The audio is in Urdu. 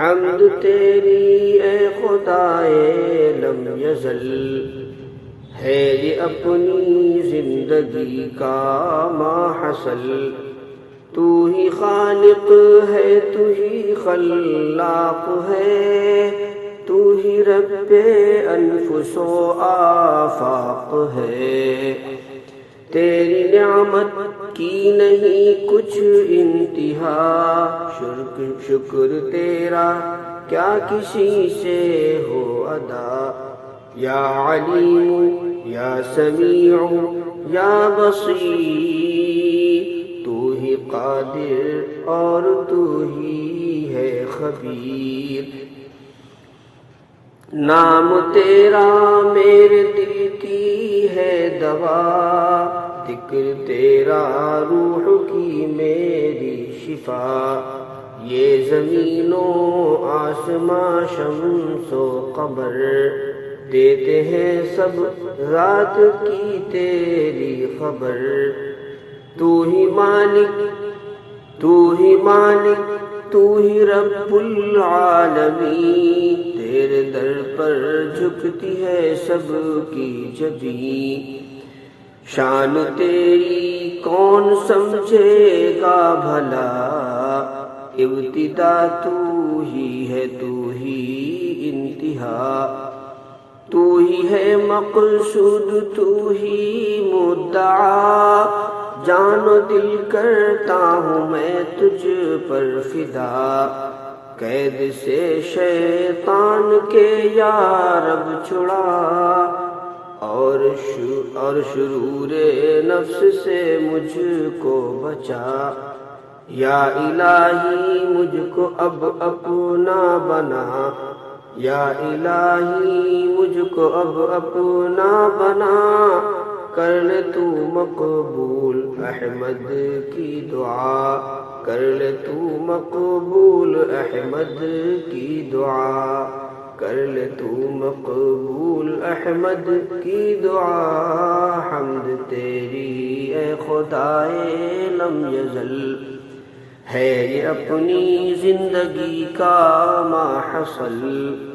حمد تیری اے خدائے لم یزل، ہے یہ اپنی زندگی کا ماحصل۔ تو ہی خالق ہے، تو ہی خلاق ہے، تو ہی رب انفس و آفاق ہے۔ تیری نعمت کی نہیں کچھ انتہا، شکر تیرا کیا کسی سے ہو ادا۔ یا علیم یا سمیع یا بصیر، تو ہی قادر اور تو ہی ہے خبیر۔ نام تیرا میرے دل کی ہے دوا، ذکر تیرا روح کی میری شفا۔ یہ زمین و آسماں شمس و قمر، دیتے ہیں سب ذات کی تیری خبر۔ تو ہی مالک، تو ہی مالک، تو ہی رب العالمین۔ تیرے در پر جھکتی ہے سب کی جبیں، شان تیری کون سمجھے گا بھلا۔ ابتدا تو ہی ہے، تو ہی انتہا، تو ہی ہے مقصود، تو ہی مدعا۔ جان و دل کرتا ہوں میں تجھ پر فدا، قید سے شیطان کے یا رب چھڑا، اور شرور نفس سے مجھ کو بچا۔ یا الہی مجھ کو اب اپنا بنا، یا الہی مجھ کو اب اپنا بنا۔ کر لے تو مقبول احمد کی دعا، کر لے تو مقبول احمد کی دعا، کر لے تو مقبول احمد کی دعا۔ حمد تیری اے خدائے لم یزل، ہے یہ اپنی زندگی کا ماحصل۔